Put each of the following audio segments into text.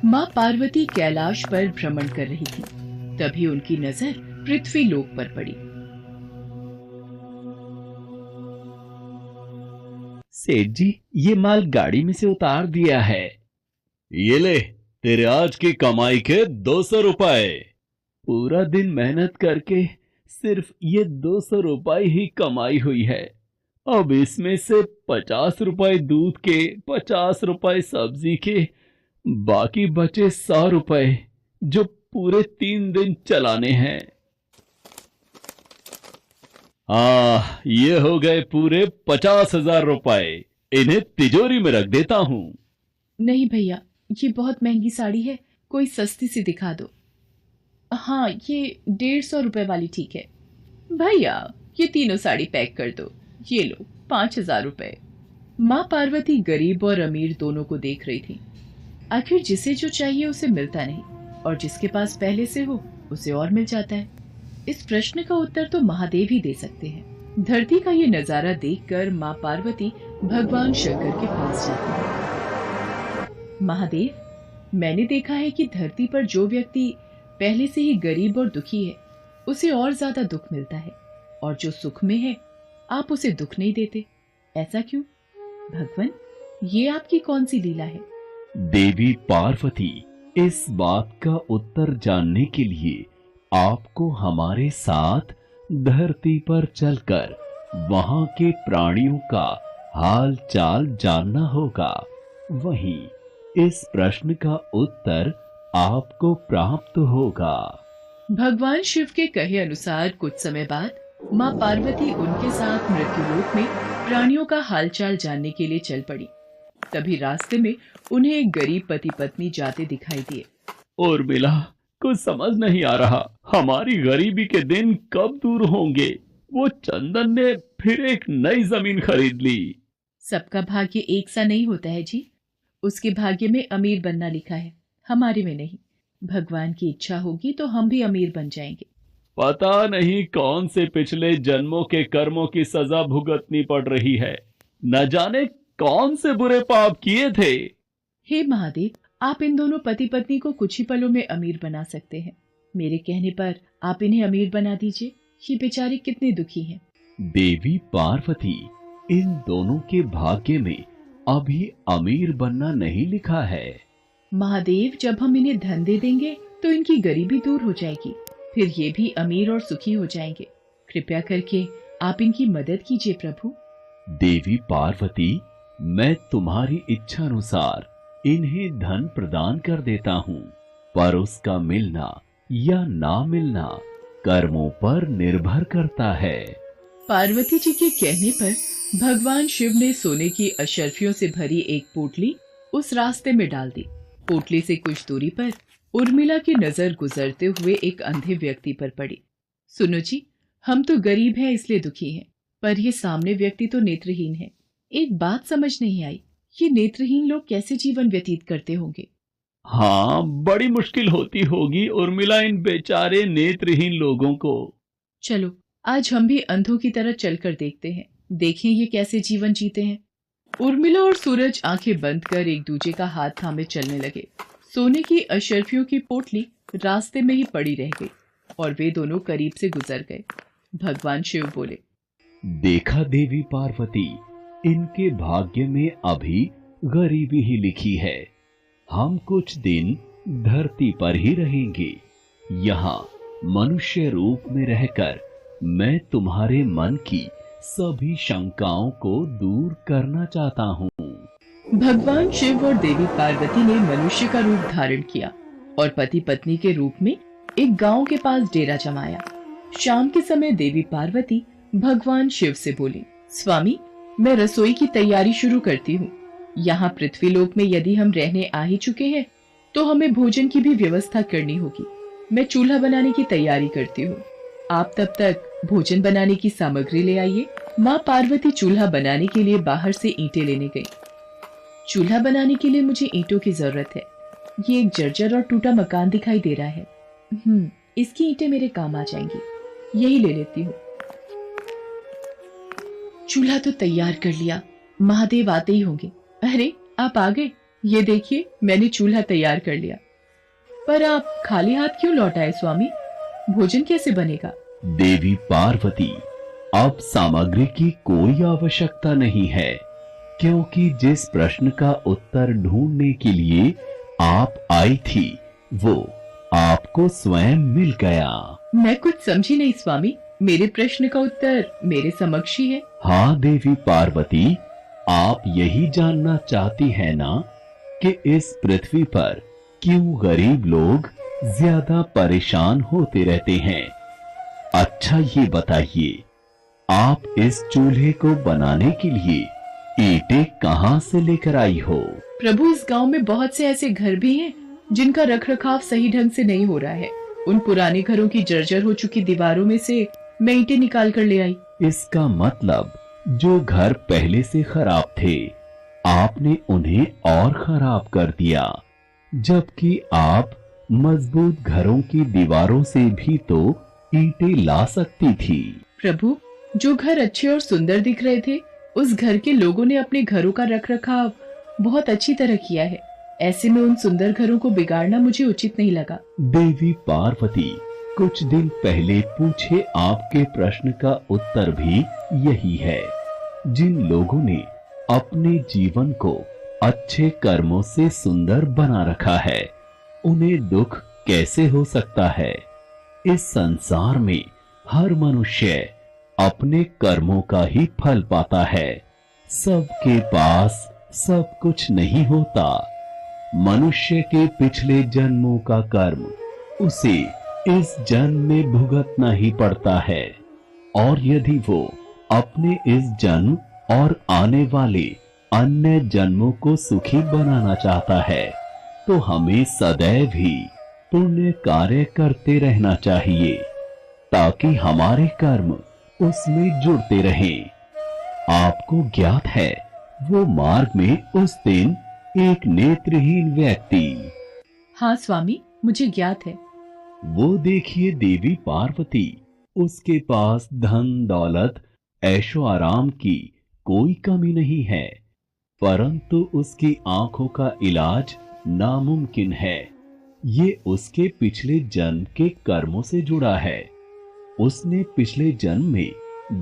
माँ पार्वती कैलाश पर भ्रमण कर रही थी। तभी उनकी नजर पृथ्वी लोक पर पड़ी। सेठ जी, ये माल गाड़ी में से उतार दिया है। ये ले, तेरे आज की कमाई के 200 रुपए। पूरा दिन मेहनत करके सिर्फ ये 200 रुपए ही कमाई हुई है। अब इसमें से 50 रुपए दूध के, 50 रुपए सब्जी के, बाकी बचे 100 रुपए जो पूरे 3 दिन चलाने हैं। ये हो गए पूरे 50,000 रुपए। इन्हें तिजोरी में रख देता हूँ। नहीं भैया, ये बहुत महंगी साड़ी है, कोई सस्ती सी दिखा दो। हाँ, ये 150 रुपए वाली ठीक है। भैया, ये तीनों साड़ी पैक कर दो। ये लो 5,000 रुपए। माँ पार्वती गरीब और अमीर दोनों को देख रही थी। आखिर जिसे जो चाहिए उसे मिलता नहीं, और जिसके पास पहले से हो उसे और मिल जाता है। इस प्रश्न का उत्तर तो महादेव ही दे सकते हैं। धरती का ये नजारा देखकर माँ पार्वती भगवान शंकर के पास जाती है। महादेव, मैंने देखा है कि धरती पर जो व्यक्ति पहले से ही गरीब और दुखी है, उसे और ज्यादा दुख मिलता है, और जो सुख में है आप उसे दुख नहीं देते। ऐसा क्यों? भगवान, ये आपकी कौन सी लीला है? देवी पार्वती, इस बात का उत्तर जानने के लिए आपको हमारे साथ धरती पर चलकर वहां के प्राणियों का हाल चाल जानना होगा। वहीं इस प्रश्न का उत्तर आपको प्राप्त होगा। भगवान शिव के कहे अनुसार कुछ समय बाद माँ पार्वती उनके साथ मृत्युलोक में प्राणियों का हालचाल जानने के लिए चल पड़ी। तभी रास्ते में उन्हें एक गरीब पति पत्नी जाते दिखाई दिए। उर्मिला, कुछ समझ नहीं आ रहा, हमारी गरीबी के दिन कब दूर होंगे। वो चंदन ने फिर एक नई जमीन खरीद ली। सबका भाग्य एक सा नहीं होता है जी। उसके भाग्य में अमीर बनना लिखा है, हमारे में नहीं। भगवान की इच्छा होगी तो हम भी अमीर बन जाएंगे। पता नहीं कौन से पिछले जन्मों के कर्मों की सजा भुगतनी पड़ रही है। न जाने कौन से बुरे पाप किए थे। हे महादेव, आप इन दोनों पति पत्नी को कुछ ही पलों में अमीर बना सकते हैं। मेरे कहने पर आप इन्हें अमीर बना दीजिए। ये बेचारे कितने दुखी हैं। देवी पार्वती, इन दोनों के भाग्य में अभी अमीर बनना नहीं लिखा है। महादेव, जब हम इन्हें धन दे देंगे तो इनकी गरीबी दूर हो जाएगी, फिर ये भी अमीर और सुखी हो जाएंगे। कृपया करके आप इनकी मदद कीजिए प्रभु। देवी पार्वती, मैं तुम्हारी इच्छा अनुसार इन्हें धन प्रदान कर देता हूँ, पर उसका मिलना या ना मिलना कर्मों पर निर्भर करता है। पार्वती जी के कहने पर भगवान शिव ने सोने की अशर्फियों से भरी एक पोटली उस रास्ते में डाल दी। पोटली से कुछ दूरी पर उर्मिला की नजर गुजरते हुए एक अंधे व्यक्ति पर पड़ी। सुनो जी, हम तो गरीब हैं इसलिए दुखी हैं, पर ये सामने व्यक्ति तो नेत्रहीन है। एक बात समझ नहीं आई, ये नेत्रहीन लोग कैसे जीवन व्यतीत करते होंगे? हाँ, बड़ी मुश्किल होती होगी उर्मिला इन बेचारे नेत्रहीन लोगों को। चलो आज हम भी अंधों की तरह चलकर देखते हैं, देखें ये कैसे जीवन जीते हैं। उर्मिला और सूरज आंखें बंद कर एक दूजे का हाथ थामे चलने लगे। सोने की अशर्फियों की पोटली रास्ते में ही पड़ी रह गई और वे दोनों करीब से गुजर गए। भगवान शिव बोले, देखा देवी पार्वती, इनके भाग्य में अभी गरीबी ही लिखी है। हम कुछ दिन धरती पर ही रहेंगे। यहाँ मनुष्य रूप में रहकर मैं तुम्हारे मन की सभी शंकाओं को दूर करना चाहता हूँ। भगवान शिव और देवी पार्वती ने मनुष्य का रूप धारण किया और पति पत्नी के रूप में एक गांव के पास डेरा जमाया। शाम के समय देवी पार्वती भगवान शिव से बोली, स्वामी, मैं रसोई की तैयारी शुरू करती हूँ। यहाँ पृथ्वीलोक में यदि हम रहने आ ही चुके हैं तो हमें भोजन की भी व्यवस्था करनी होगी। मैं चूल्हा बनाने की तैयारी करती हूँ, आप तब तक भोजन बनाने की सामग्री ले आइए। माँ पार्वती चूल्हा बनाने के लिए बाहर से ईंटें लेने गई। चूल्हा बनाने के लिए मुझे ईंटों की जरूरत है। ये एक जर्जर और टूटा मकान दिखाई दे रहा है। इसकी ईंटें मेरे काम आ जाएंगी, यही ले लेती हूँ। चूल्हा तो तैयार कर लिया, महादेव आते ही होंगे। अरे आप आ गए, ये देखिए, मैंने चूल्हा तैयार कर लिया। पर आप खाली हाथ क्यों लौट आए स्वामी? भोजन कैसे बनेगा? देवी पार्वती, अब सामग्री की कोई आवश्यकता नहीं है, क्योंकि जिस प्रश्न का उत्तर ढूंढने के लिए आप आई थी वो आपको स्वयं मिल गया। मैं कुछ समझी नहीं स्वामी। मेरे प्रश्न का उत्तर मेरे समक्ष ही है। हाँ देवी पार्वती, आप यही जानना चाहती हैं ना कि इस पृथ्वी पर क्यों गरीब लोग ज्यादा परेशान होते रहते हैं। अच्छा ये बताइए, आप इस चूल्हे को बनाने के लिए ईंटें कहाँ से लेकर आई हो? प्रभु, इस गांव में बहुत से ऐसे घर भी हैं जिनका रखरखाव सही ढंग से नहीं हो रहा है। उन पुराने घरों की जर्जर हो चुकी दीवारों में से मैं ईंटें निकाल कर ले आई। इसका मतलब जो घर पहले से खराब थे, आपने उन्हें और खराब कर दिया, जबकि आप मजबूत घरों की दीवारों से भी तो ईंटें ला सकती थी। प्रभु, जो घर अच्छे और सुंदर दिख रहे थे, उस घर के लोगों ने अपने घरों का रखरखाव बहुत अच्छी तरह किया है। ऐसे में उन सुंदर घरों को बिगाड़ना मुझे उचित नहीं लगा। देवी पार्वती, कुछ दिन पहले पूछे आपके प्रश्न का उत्तर भी यही है। जिन लोगों ने अपने जीवन को अच्छे कर्मों से सुंदर बना रखा है, उन्हें दुख कैसे हो सकता है? इस संसार में हर मनुष्य अपने कर्मों का ही फल पाता है। सबके पास सब कुछ नहीं होता। मनुष्य के पिछले जन्मों का कर्म उसे इस जन्म में भुगतना ही पड़ता है, और यदि वो अपने इस जन्म और आने वाले अन्य जन्मों को सुखी बनाना चाहता है, तो हमें सदैव ही पुण्य कार्य करते रहना चाहिए, ताकि हमारे कर्म उसमें जुड़ते रहें। आपको ज्ञात है, वो मार्ग में उस दिन एक नेत्रहीन व्यक्ति। हाँ स्वामी, मुझे ज्ञात है। वो देखिए देवी पार्वती, उसके पास धन दौलत ऐशो आराम की कोई कमी नहीं है, परंतु उसकी आंखों का इलाज नामुमकिन है। ये उसके पिछले जन्म के कर्मों से जुड़ा है। उसने पिछले जन्म में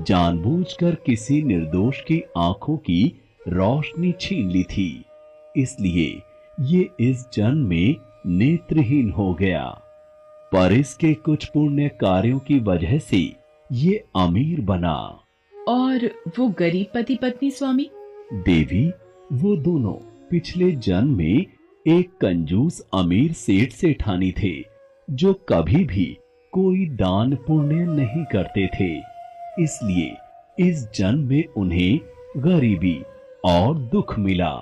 जानबूझकर किसी निर्दोष की आंखों की रोशनी छीन ली थी, इसलिए ये इस जन्म में नेत्रहीन हो गया। पर इसके कुछ पुण्य कार्यों की वजह से ये अमीर बना। और वो गरीब पति पत्नी स्वामी? देवी, वो दोनों पिछले जन्म में एक कंजूस अमीर सेठ सेठानी थे, जो कभी भी कोई दान पुण्य नहीं करते थे। इसलिए इस जन्म में उन्हें गरीबी और दुख मिला।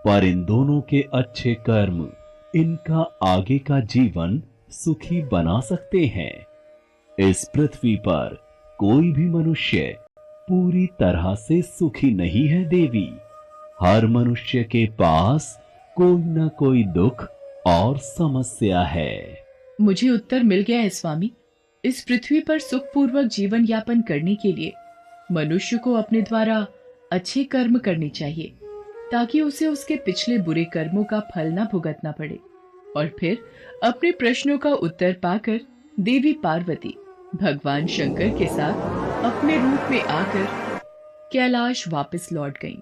पर इन दोनों के अच्छे कर्म इनका आगे का जीवन सुखी बना सकते हैं। इस पृथ्वी पर कोई भी मनुष्य पूरी तरह से सुखी नहीं है देवी। हर मनुष्य के पास कोई न कोई दुख और समस्या है। मुझे उत्तर मिल गया है स्वामी। इस पृथ्वी पर सुखपूर्वक जीवन यापन करने के लिए मनुष्य को अपने द्वारा अच्छे कर्म करने चाहिए, ताकि उसे उसके पिछले बुरे कर्मों का फल न भुगतना पड़े। और फिर अपने प्रश्नों का उत्तर पाकर देवी पार्वती भगवान शंकर के साथ अपने रूप में आकर कैलाश वापस लौट गईं।